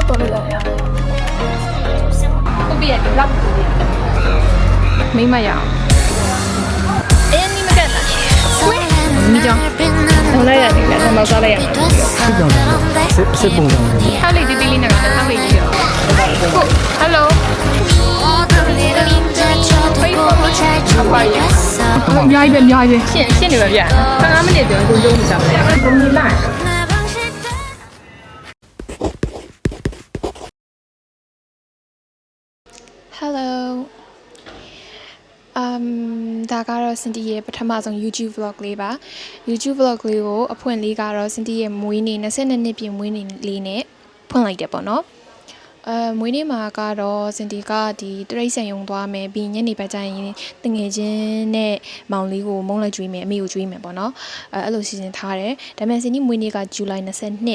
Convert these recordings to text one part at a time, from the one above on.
တော်လို့ရတယ်ဟုတ်ပြီဒီလောက်မိမရအောင်အင်းဒီမကတ်လားဝဲမိကြောင့်ဆောင်းလိုက်ရတယ်လက်ထမစားလိုက်ရမှာစစ်ကြောင်စစ်ပုံကြောင်ထားလိုက်တီးတီးလေးနဲ့ထားလိုက်ကြည့်တော့ဟုတ်ဟယ်လိုအများကြီးပဲရှင်းနေပါဗျ15မိနစ်ကျော်ကိုကျုံးနေကြပါလေဘုံကြီးလိုက်Hello ဒါကတော့ Cindy ရဲ့ပထမဆုံး YouTube vlog လေးပါ YouTube vlog လေးကိုအဖွင့်လေးကတော့ Cindy ရဲ့မွေးနေ့22နှစ်ပြည့်မွေးနေ့လေးနဲ့ဖွင့်လိုက်တယ်ပေါ့နော်မွေးနေ့မှာကတော့ Cindy ကဒီတရိတ်ဆန်ယုံသွားမယ်ပြီးညနေဘက်ကျရင်တငယ်ချင်းနဲ့မောင်လေးကိုမုန်းလိုက်ကျွေးမယ်အမေကိုကျွေးမယ်ပေါ့နော်အဲ့လိုစီစဉ်ထားတယ်ဒါပေမဲ့ Cindy မွေးနေ့က July 22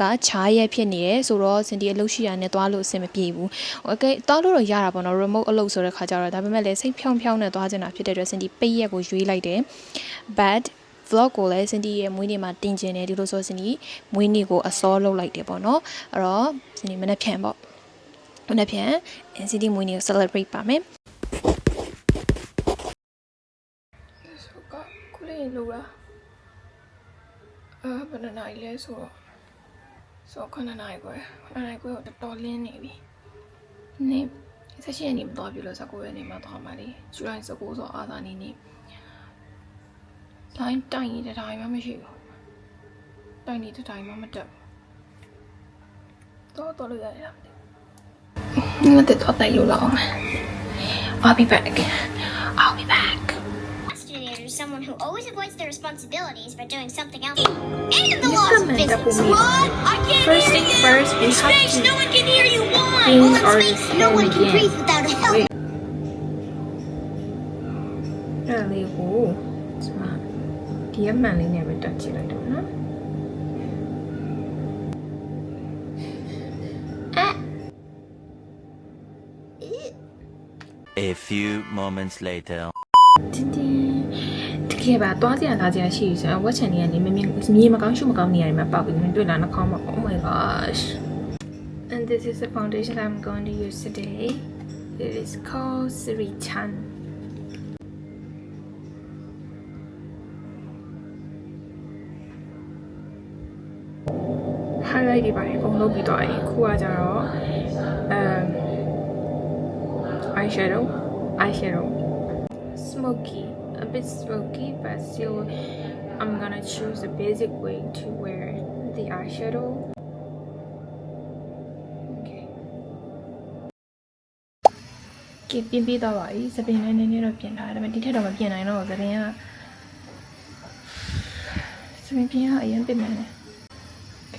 ကခြားရက်ဖြစ်နေတယ်ဆိုတော့ Cindy အလုပ်ရှိရနဲ့သွားလို့အဆင်မပြေဘူးโอเคသွားလို့တော့ရတာပေါ့နော် remote အလုပ်ဆိုတဲ့ခါကျတော့ဒါပေမဲ့လည်းစိတ်ဖြောင်းနဲ့သွားချင်တာဖြစ်တဲ့အတွက် Cindy ပိတ်ရက်ကိုရွေးလိုက်တယ် but vlog ကိုလည်း Cindy ရဲ့မွေးနေ့မှာတင်ကျင်တယ်ဒီလိုဆို Cindy မွေးနေ့ကိုအစောလုပ်လိုက်တယ်ပေါ့နော်အဲ့တော့ Cindy မနေ့ဖြန်ပေါ့မနေ့ဖြန် Cindy မွေးနေ့ကို celebrate ပါမယ်ဆိုကခုလေးလိုလားဘယ်နှစ်နာရီလဲဆို9နာရီခွဲကိုတော်လင်းနေပြီနေဆက်ရှိနေမတော်ပြီလို့19ရက်နေ့မှသွားမှာလေဇူလိုင်19ဆိုအာသာနေတိုင်းနေတဲ့တိုင်းမှမရှိဘူးတိုင်းနေတဲ့တိုင်းမှမတက်ဘူးတော်လို့ရတယ်ငါတက်တော့တိုက်လို့လောက်အောင် I'll be back someone who always avoids their responsibilities by doing something else. And the laws of physics. What? I can't first thing first, we have space. to No one can hear you. Why? Well, in space, no one can breathe without a helmet. အဲ့လေးကိုဒီမှာဒီအမှန်လေးနဲ့ပဲတက်ကြည့်လိုက်တော့နော် A few moments later. တကယ်ပါသွားကြလာကြရှိဆိုတော့ဝက်ချန်နေကနေမြေမကောင်းရှုမကောင်းနေရတယ်မှာပေါက်ပြီးတွေ့လာနှာခေါင်းမှာ Oh my gosh and this is the foundation I'm going to use today it is called Sri Chan highlight တွေပါတယ်အကုန်လုပ်ပြီးသွားပြီခုကကြတော့eyeshadow smoky a bit smoky but still I'm gonna choose a basic way to wear the eyeshadow okay ပြင်ပြီးတော့ပါပြီစပင်နဲ့နည်းနည်းတော့ပြင်ထားတယ်ဒါပေမဲ့ဒီထက်တော့မပြင်နိုင်တော့စပင်ပြင်ကအရင်ပြင်မယ်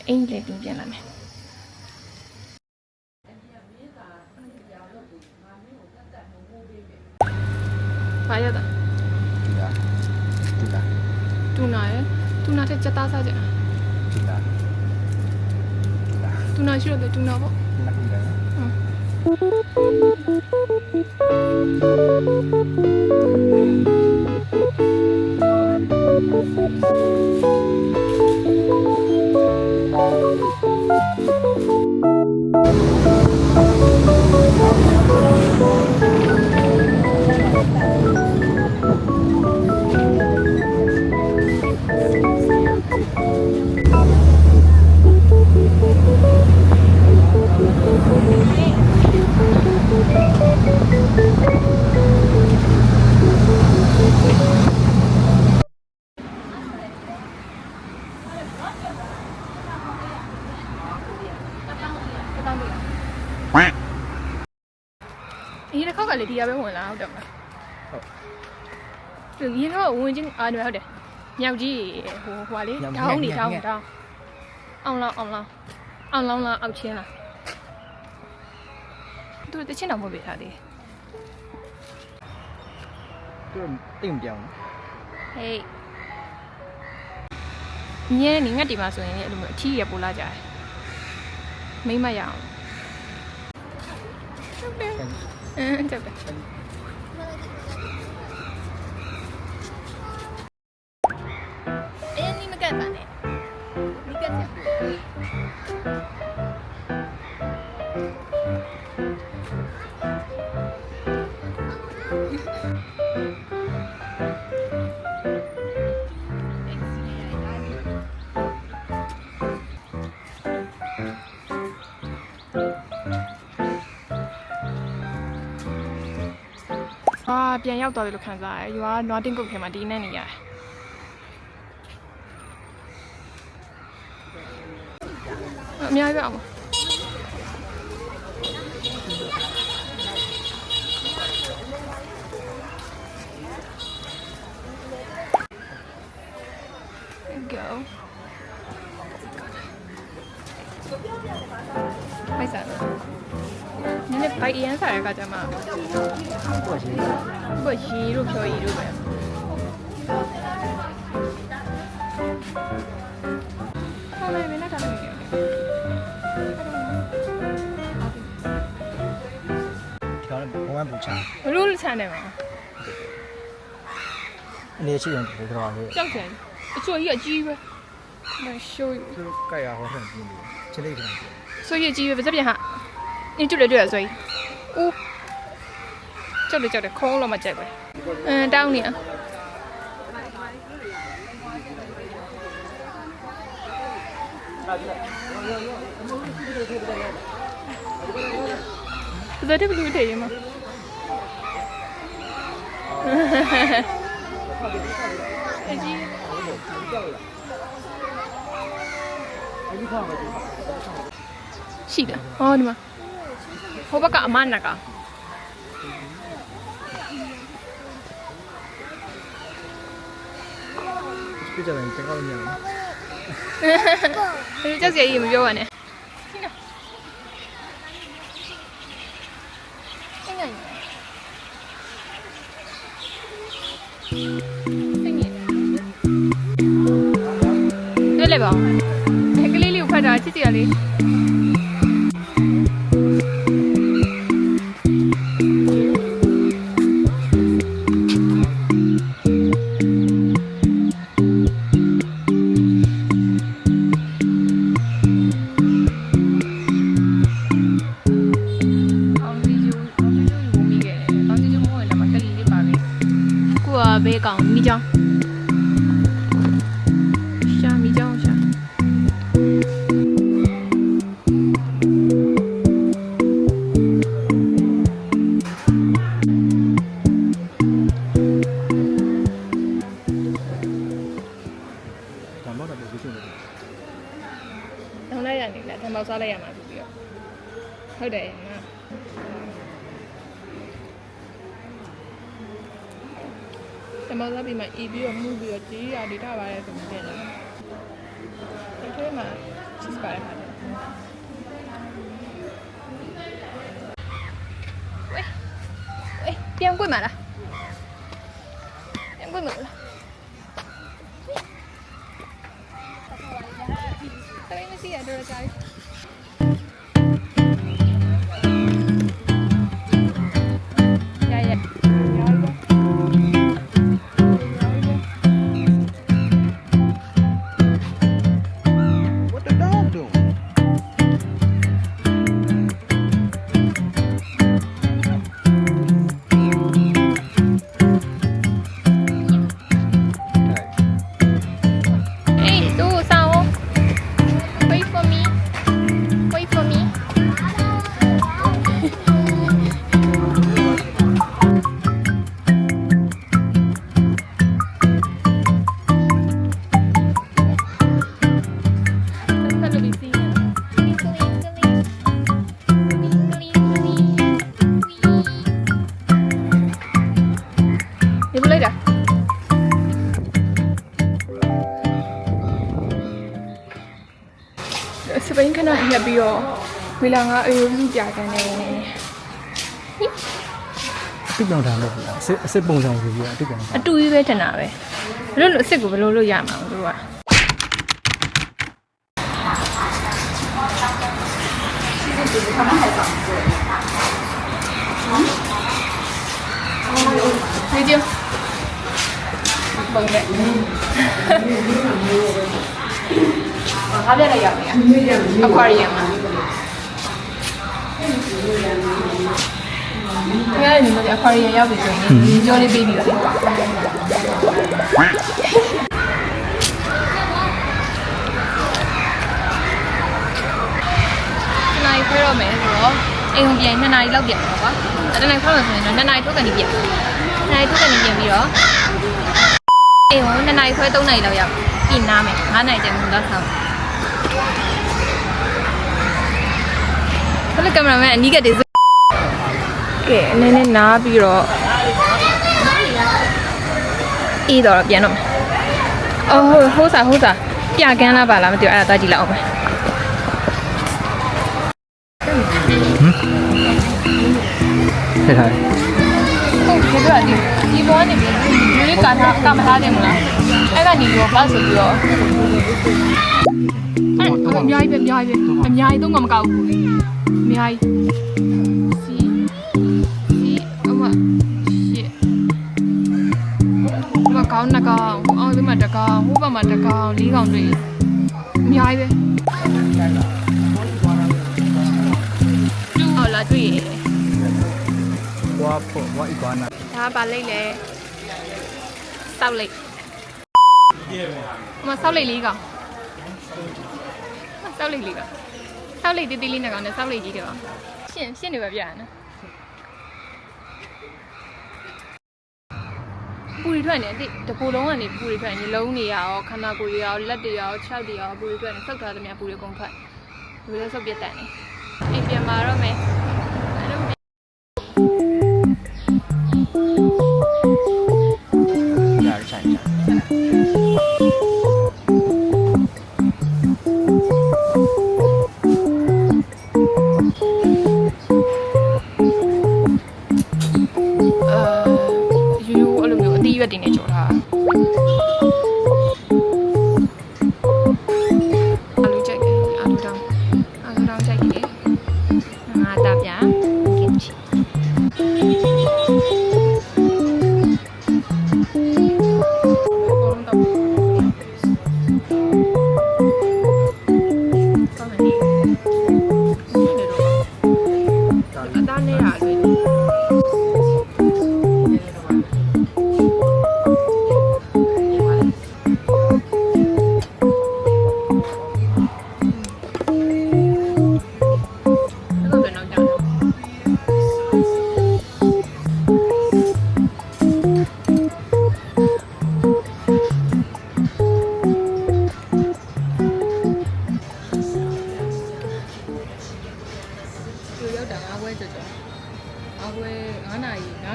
အင်္ဂလိပ်ပြင်လာမယ်ဘာရတာတူနာတဲ့ချက်သားစားကြတူနာရှိတော့တူနာပေါ့ဒီတစ်ခေါက်ကလေဒီကပဲဝင်လာဟုတ်တယ်မလားဟုတ်ဒီတော့ဝင်ချင်းနေဟုတ်တယ်မြောက်ကြီးဟိုလေတောင်းအောင်လောင်းအောက်ချင်းလားသူတချင်းတော့မဟုတ်ပြီထားသေးသူတိမ်ပြောင်းဟေးညနေငတ်ဒီမှာဆိုရင်အဲ့လိုမျိုးအထီးရပို့လာကြတယ်မိမရအောင်ဟုတ်တယ်တက်တယ်အင်းဒီမကတ်ပါနဲ့ဒီကတ်ချက် ပြန်ရောက်သွားတယ်လို့ခံစားရတယ်ရွာနွားတင်းကုတ်ထဲမှာဒီနဲ့နေရတယ်အများကြီးပဲအောင်go မိုက်စားနည်းနည်းဘိုက်အရန်စားရကကြမှာကိုရီတို့ဖြော်ရီတို့ပဲဟောမယ်မင်းနဲ့တာနေတယ် 调了5万补偿， ဘလို့ချမ်းတယ်မှာ 你也去人补多少钱？ ကြောက်တယ်အချို့ကြီးအကြီးပဲမရှိုး 就是盖牙好像低的，这类的。 ဆိုရကြီးပဲပြပြဟာ你တွေ့တယ်ဆိုရင်ဦးကြောက်တယ်ကြောက်တယ်ခုံးလို့မကြိုက်ပဲတောင်းနေရဒါတည်းဘလူးတယ်ရမအကြီးရှိတယ်ဟောဒီမှာဟိုဘက်ကအမနာက 这叫人真高明。 ဒီကြောက်စရာကြီးမပြောပါနဲ့တွေ့လေပါကလေးလေးကိုဖတ်တာချစ်စရာလေးဘေးကောင်မိကြောင်းရှာမိကြောင်းရှာ感冒的不是的。 တောင်းလိုက်ရနေလားထမောက်စားလိုက်ရမှာပြီးတော့ဟုတ်တယ်နော်ထမောက်စားပြီးမှအီပြီးတော့မှုပြီးတော့ကြီးရဒေတာပါတယ်ဆိုပြီးတယ်ဒီထဲမှာ cheese ပါတယ်မှာဝေးပြန်ကွေ့မှာလားပြန်ကွေ့မှာလားတိုင်းမရှိရတော့ကြာပြီစပိန်ခဏရက်ပြီးတော့ဝီလာငါအေးစုပြကန်နေ这种谈的不一样，是蹦上去的，这种。 အတူကြီးပဲထင်တာပဲဘလို့လို့အစ်စ်ကိုဘလို့လို့ရမှာတို့ကဒီကျပုံနဲ့ဟာပြလိုက်ရမယ်အခွာရီယမ်မှာငါလည်းညီမအခွာရီယမ်ရောက်ပြီဆိုရင်ဒီကြောလေးပေးပြီးတော့နိုင်ခွဲတော့မယ်ဆိုတော့အိမ်ပြန်2 နာရီလောက်ပြန်ပါကွာတနေ့ခွဲလို့ဆိုရင်တော့2 နာရီထုတ်ကန်ပြီးပြန် နိုင်သူကနေပြင်ပြီးတော့အေးဟို2နိုင်ခွဲ3နိုင်လောက်ရောက်ပြင်နားမယ်9နိုင်ကျန်မှတော့ဆောင်းဘယ်လိုကင်မရာမန်အနီးကတည်းကကဲအနေနဲ့နားပြီးတော့အေးတော့ပြန်တော့မယ်အော်ဟိုးစားပြကန်းလားပါလားမသိဘူးအဲ့ဒါသွားကြည့်လိုက်အောင်မယ်ထည့်ထား ဟုတ်ကဲ့ပြဒီဘောကနေပြီးဒီကမထားတယ်မလားအဲ့ကနေပြီးတော့ဘာဆိုပြီးတော့အဲ့အများကြီးတော့မကောက်ဘူးအများကြီးစီအမရှစ်ဒီမှာကောင်း2ကောင်အော်ဒီမှာ1ကောင်ဟိုဘက်မှာ1ကောင်4ကောင်တွေ့အများကြီးပဲအော်လာတွေ့ရ ဝါဖို့ဝါအီကွာနာ ဒါပါလိမ့်လေစောက်လိမ့်မစောက်လိမ့်လေးကောင်စောက်လိမ့်လေးကောင်စောက်လိမ့်တီးတီးလေးနဲ့ကောင်နဲ့စောက်လိမ့်ကြီးတယ်ကောင်ရှင်းနေပါဗျာနော်ပူရီထွက်နေတပူလုံးကနေပူရီထွက်နေလုံးနေရအောင်ခန္ဓာကိုယ်တွေရောလက်တွေရောခြောက်တွေရောပူရီထွက်နေစောက်ထားသမျှပူရီကုန်ထွက်ဒီလိုစောက်ပြတ်တန်နေအိမ်ပြန်มาတော့မယ်တင်နေကြော်ထားအာလူကြိုက်တယ်အာလူတောင်းကြိုက်တယ်ငါတာပြကင်ချီ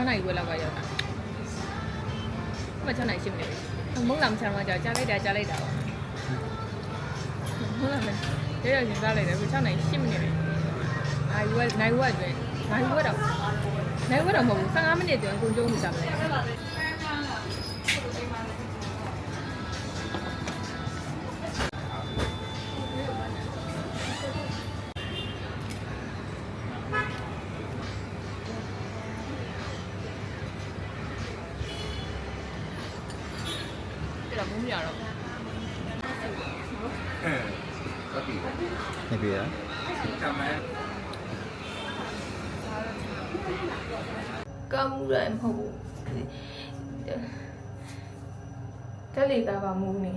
9နိုင်ဝယ်လောက်ကရောက်တာမချနိုင်ရှိမနေဘူးမုန်းလာမချမ်းတော့ကြားလိုက်တာပါဟုတ်လားမရရချင်းစားလိုက်တယ်ခု6နိုင်ရှိမနေဘူးနိုင်ဝက်အတွင်းနိုင်ဝက်တော့မဟုတ်ဘူး15မိနစ်အတွင်းကိုကျုံးနေကြတယ်မုန်းရတော့နေပြီလားကောင်းမှုလည်းမဟုတ်ဘူးတက်လေကပါမူးနေ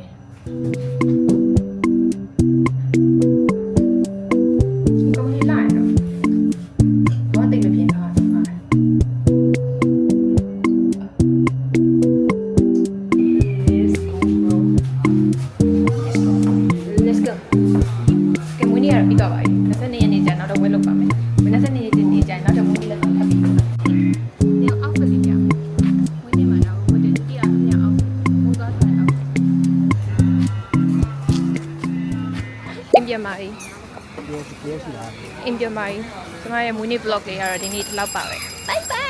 ကောင်းရလိုက်တော့ဘာတိတ်မဖြစ်တာပြီးတော့ပါပြီ22ရက်နေ့ကျနောက်တော့ဝဲလုပ်ပါမယ်22ရက်နေ့ကျနောက်တော့မူးလေးလည်းထပ်ပြီးနေအောက်ကနေကြဝင်းနေမှာတော့ဝတ်တဲ့တိရအမြောက်အောင်မူးသွားတယ်အောက်အင်ပြန်ပါပြီအင်ပြန်ပါပြီကျွန်မရဲ့မူးနေ့ vlog လေးကတော့ဒီနေ့ဒီလောက်ပါပဲ bye bye